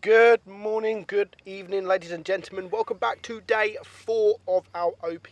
Good morning, good evening, ladies and gentlemen. Welcome back to day 4 of our OP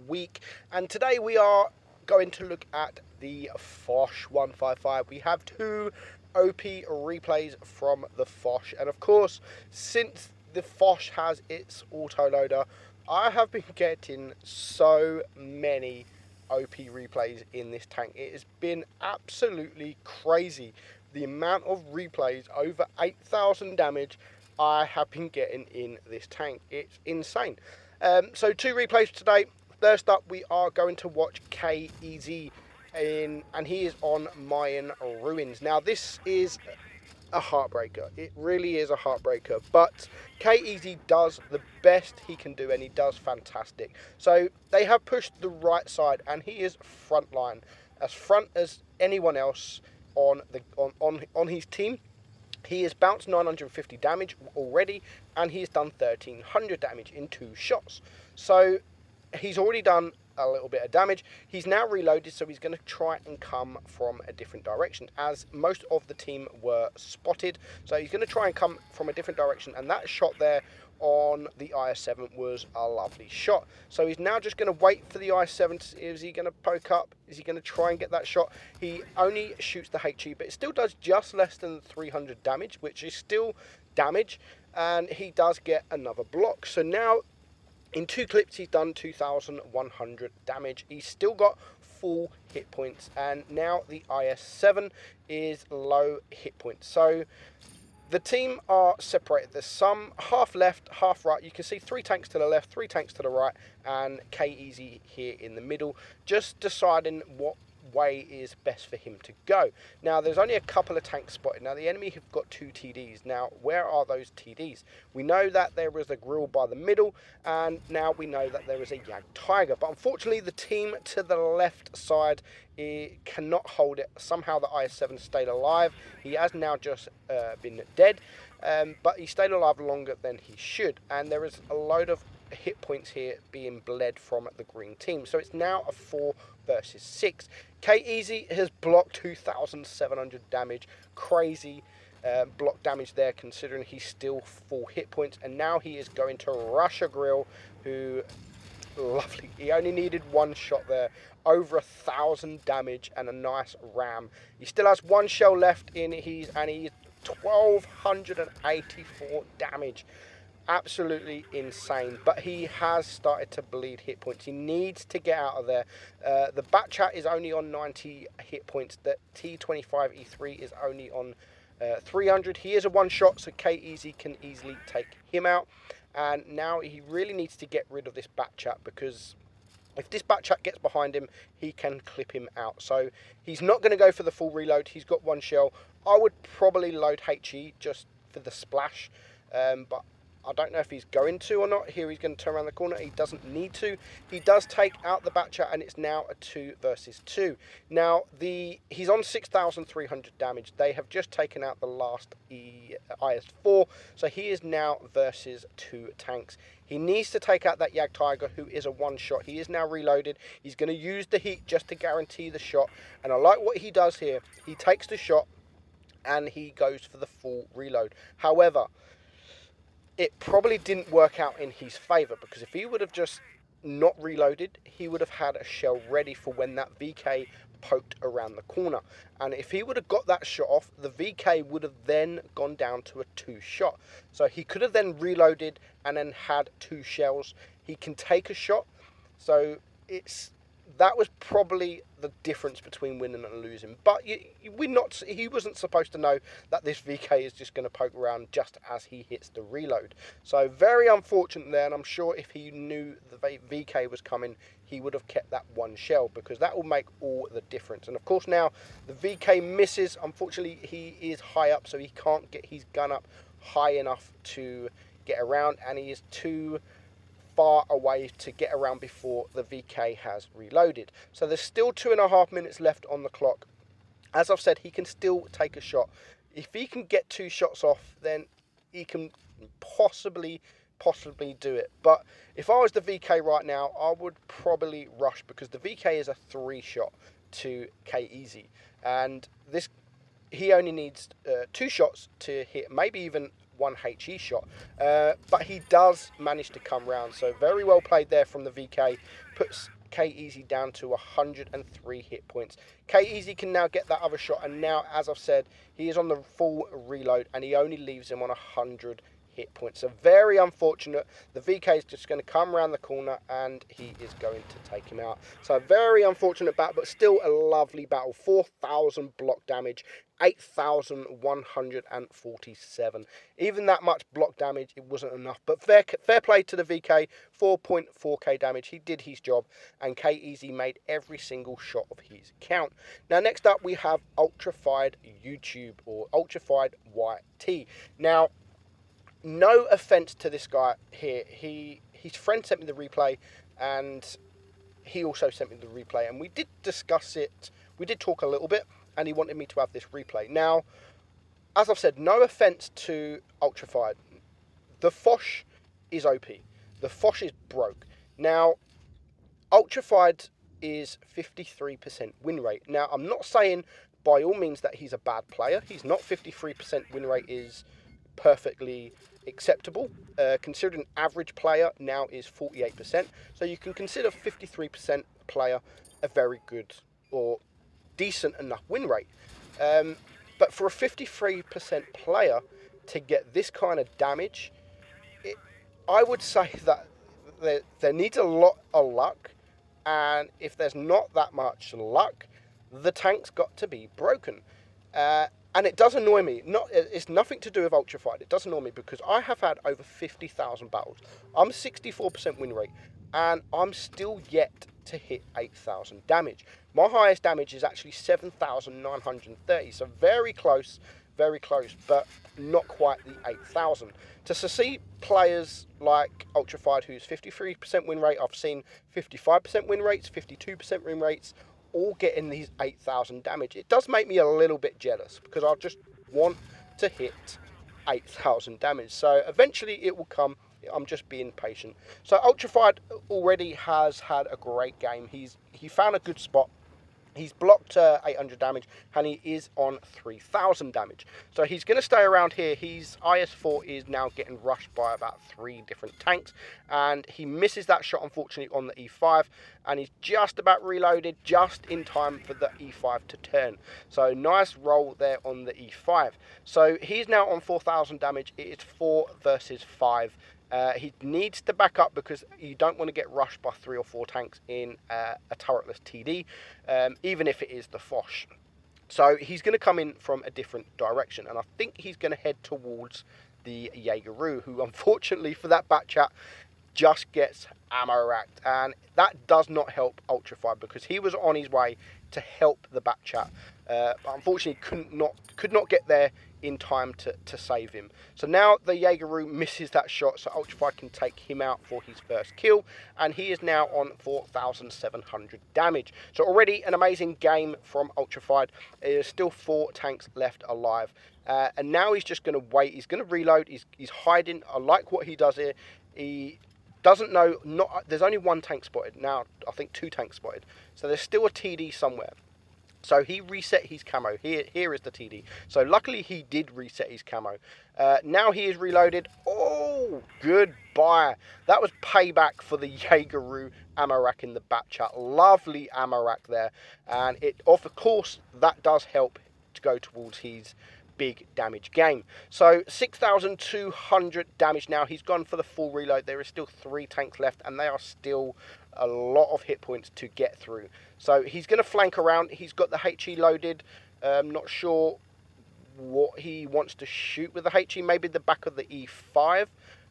week. And today we are going to look at the Foch 155. We have 2 OP replays from the Foch. And of course, since the Foch has its autoloader, I have been getting so many OP replays in this tank. It has been absolutely crazy. The amount of replays over 8,000 damage I have been getting in this tank. It's insane. So 2 replays today. First up, we are going to watch KEZ and he is on Mayan Ruins. Now this is a heartbreaker. It really is a heartbreaker. But KEZ does the best he can do, and he does fantastic. So they have pushed the right side, and he is frontline, as front as anyone else on his team. He has bounced 950 damage already, and he's done 1300 damage in 2 shots. So he's already done a little bit of damage. He's now reloaded, so he's going to try and come from a different direction, as most of the team were spotted. So he's going to try and come from a different direction, and that shot there on the IS-7 was a lovely shot. So he's now just going to wait for the IS-7. Is he going to poke up? Is he going to try and get that shot? He only shoots the HE, but it still does just less than 300 damage, which is still damage, and he does get another block. So now in 2 clips, he's done 2,100 damage. He's still got full hit points, and now the IS-7 is low hit points. So the team are separated. There's some half left, half right. You can see 3 tanks to the left, 3 tanks to the right, and KEZ here in the middle, just deciding what way is best for him to go. Now there's only a couple of tanks spotted. Now the enemy have got 2 TDs. Now where are those TDs? We know that there was a grill by the middle, and now we know that there is a Yag Tiger, but unfortunately the team to the left side cannot hold it. Somehow the IS-7 stayed alive. He has now just been dead, but he stayed alive longer than he should, and there is a load of hit points here being bled from the green team. So it's now a 4 versus 6. KEZ has blocked 2,700 damage. Crazy block damage there, considering he's still full hit points. And now he is going to rush a grill, who, lovely, he only needed 1 shot there. Over 1,000 damage and a nice ram. He still has 1 shell left in he's 1,284 damage. Absolutely insane, but he has started to bleed hit points. He needs to get out of there. The Batchat is only on 90 hit points. The T25E3 is only on 300. He is a 1 shot, so KEZ can easily take him out. And now he really needs to get rid of this Batchat, because if this Batchat gets behind him, he can clip him out. So he's not going to go for the full reload. He's got 1 shell. I would probably load HE just for the splash, but I don't know if he's going to or not. Here he's going to turn around the corner. He doesn't need to. He does take out the Batchat, and it's now a 2 versus 2. Now, he's on 6,300 damage. They have just taken out the last IS-4, so he is now versus 2 tanks. He needs to take out that Yag Tiger, who is a 1 shot. He is now reloaded. He's going to use the heat just to guarantee the shot, and I like what he does here. He takes the shot, and he goes for the full reload. However, it probably didn't work out in his favour, because if he would have just not reloaded, he would have had a shell ready for when that VK poked around the corner. And if he would have got that shot off, the VK would have then gone down to a 2 shot. So he could have then reloaded and then had 2 shells. He can take a shot. So that was probably the difference between winning and losing. But he wasn't supposed to know that this VK is just going to poke around just as he hits the reload. So very unfortunate there, and I'm sure if he knew the VK was coming, he would have kept that 1 shell, because that will make all the difference. And of course now the VK misses. Unfortunately, he is high up, so he can't get his gun up high enough to get around, and he is too far away to get around before the VK has reloaded. So there's still 2.5 minutes left on the clock. As I've said, he can still take a shot. If he can get 2 shots off, then he can possibly do it. But if I was the VK right now, I would probably rush, because the VK is a 3 shot to KEZ, and he only needs 2 shots to hit, maybe even one HE shot. But he does manage to come round. So very well played there from the VK. Puts K-Easy down to 103 hit points. K-Easy can now get that other shot, and now, as I've said, he is on the full reload, and he only leaves him on 100 hit points. So very unfortunate. The VK is just going to come around the corner, and he is going to take him out. So a very unfortunate battle, but still a lovely battle. 4,000 block damage, 8,147. Even that much block damage, it wasn't enough. But fair play to the VK, 4.4k damage. He did his job, and K-Easy made every single shot of his count. Now, next up, we have Ultrafied YouTube, or Ultrafied YT. Now, no offense to this guy here. His friend sent me the replay, and he also sent me the replay, and we did discuss it. We did talk a little bit, and he wanted me to have this replay. Now, as I've said, no offense to Ultrafied. The Foch is OP. The Foch is broke. Now, Ultrafied is 53% win rate. Now, I'm not saying by all means that he's a bad player. He's not. 53% win rate is perfectly acceptable, considering average player now is 48%. So you can consider 53% player a very good or decent enough win rate. But for a 53% player to get this kind of damage, I would say that there needs a lot of luck, and if there's not that much luck, the tank's got to be broken. And it does annoy me. It's nothing to do with Ultrafied. It does annoy me because I have had over 50,000 battles. I'm 64% win rate, and I'm still yet to hit 8,000 damage. My highest damage is actually 7,930, so very close, but not quite the 8,000. To see players like Ultrafied, who's 53% win rate, I've seen 55% win rates, 52% win rates, all getting these 8,000 damage. It does make me a little bit jealous because I just want to hit 8,000 damage. So eventually it will come. I'm just being patient. So Ultrafied already has had a great game. He found a good spot. He's blocked 800 damage, and he is on 3,000 damage. So he's going to stay around here. His IS-4 is now getting rushed by about 3 different tanks, and he misses that shot, unfortunately, on the E5, and he's just about reloaded, just in time for the E5 to turn. So nice roll there on the E5. So he's now on 4,000 damage. It is 4 versus 5. He needs to back up because you don't want to get rushed by 3 or 4 tanks in a turretless TD, even if it is the Foch. So he's going to come in from a different direction, and I think he's going to head towards the Jaegeru, who unfortunately for that bat chat just gets ammo racked, and that does not help Ultrafied because he was on his way to help the bat chat, but unfortunately could not get there in time to save him. So now the Jaegeru misses that shot, so Ultrafied can take him out for his first kill, and he is now on 4,700 damage. So already an amazing game from Ultrafied. There's still 4 tanks left alive, and now he's just going to wait. He's going to reload. He's hiding. I like what he does here. He doesn't know, there's only 1 tank spotted. Now I think 2 tanks spotted, so there's still a TD somewhere. So he reset his camo. Here is the TD. So luckily he did reset his camo. Now he is reloaded. Oh, goodbye. That was payback for the Jaegeru ammo rack in the bat chat. Lovely ammo rack there. And of course, that does help to go towards his big damage game. So 6,200 damage now. He's gone for the full reload. There is still 3 tanks left, and they are still a lot of hit points to get through. So he's going to flank around. He's got the HE loaded. Not sure what he wants to shoot with the HE. Maybe the back of the E5.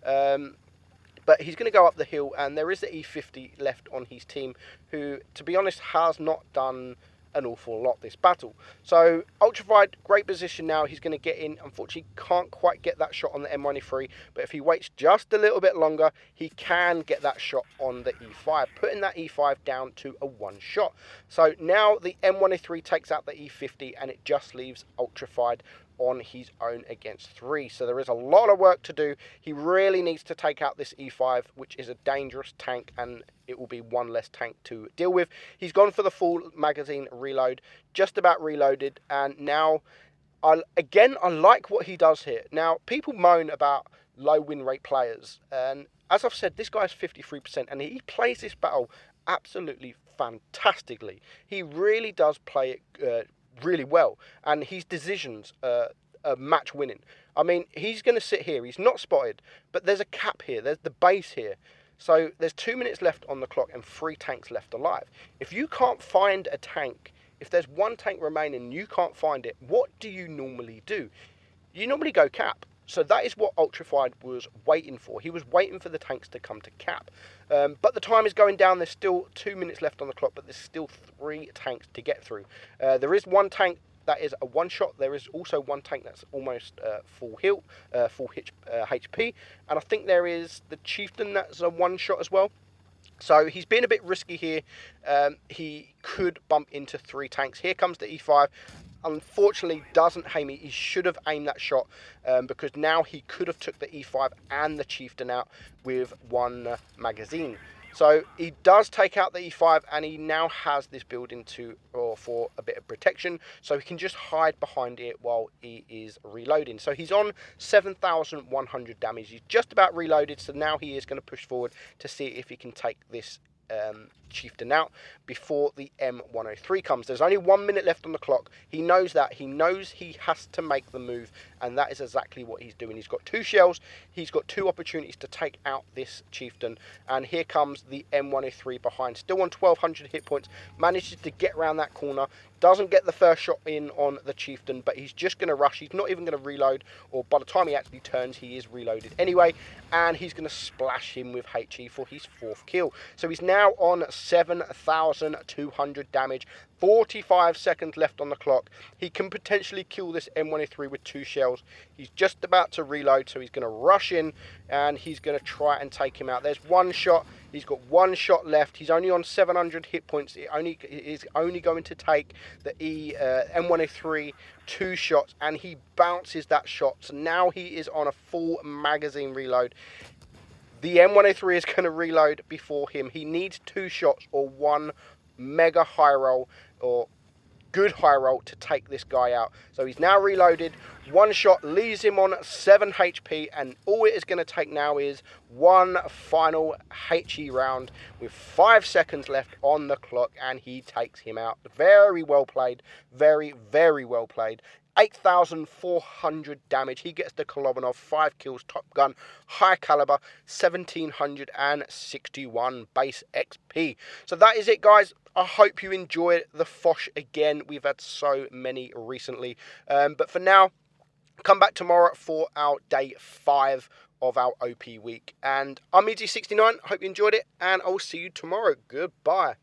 But he's going to go up the hill, and there is the E50 left on his team, who, to be honest, has not done an awful lot this battle. So Ultrafied, great position now. He's going to get in. Unfortunately, can't quite get that shot on the M1E3, but if he waits just a little bit longer, he can get that shot on the E5, putting that E5 down to a 1 shot. So now the M1E3 takes out the E50, and it just leaves Ultrafied on his own against 3. So there is a lot of work to do. He really needs to take out this E5, which is a dangerous tank, and it will be 1 less tank to deal with. He's gone for the full magazine reload, just about reloaded, and now I like what he does here. Now, people moan about low win rate players, and as I've said, this guy's 53%, and he plays this battle absolutely fantastically. He really does play it really well, and his decisions are match winning. I mean, he's going to sit here. He's not spotted, but there's a cap here. There's the base here. So there's 2 minutes left on the clock and 3 tanks left alive. If you can't find a tank, if there's 1 tank remaining and you can't find it, what do you normally do? You normally go cap. So that is what Ultrafied was waiting for. He was waiting for the tanks to come to cap. But the time is going down. There's still 2 minutes left on the clock, but there's still 3 tanks to get through. There is 1 tank that is a one-shot. There is also 1 tank that's almost full HP. And I think there is the Chieftain that's a one-shot as well. So he's been a bit risky here. He could bump into 3 tanks. Here comes the E5. Unfortunately, doesn't aim it. He should have aimed that shot because now he could have took the E5 and the Chieftain out with 1 magazine. So he does take out the E5, and he now has this building for a bit of protection, so he can just hide behind it while he is reloading. So he's on 7,100 damage. He's just about reloaded, so now he is going to push forward to see if he can take this Chieftain out before the M103 comes. There's only 1 minute left on the clock. He knows that. He knows he has to make the move, and that is exactly what he's doing. He's got 2 shells. He's got 2 opportunities to take out this Chieftain, and here comes the M103 behind, still on 1,200 hit points, manages to get around that corner, doesn't get the first shot in on the Chieftain, but he's just going to rush. He's not even going to reload, or by the time he actually turns, he is reloaded anyway, and he's going to splash him with HE for his 4th kill. So he's now on 7,200 damage, 45 seconds left on the clock. He can potentially kill this M103 with 2 shells. He's just about to reload, so he's going to rush in, and he's going to try and take him out. There's 1 shot. He's got 1 shot left. He's only on 700 hit points. It is only going to take the M103 2 shots, and he bounces that shot. So now he is on a full magazine reload. The M103 is going to reload before him. He needs 2 shots or 1 mega high roll or good high roll to take this guy out. So he's now reloaded. 1 shot leaves him on 7 HP, and all it is going to take now is 1 final HE round with 5 seconds left on the clock, and he takes him out. Very well played. Very, very well played. 8,400 damage. He gets the Kolobinov, 5 kills, Top Gun, high caliber, 1,761 base XP. So that is it, guys. I hope you enjoyed the Foch again. We've had so many recently. But for now, come back tomorrow for our day 5 of our OP week. And I'm Meadsy69. Hope you enjoyed it, and I'll see you tomorrow. Goodbye.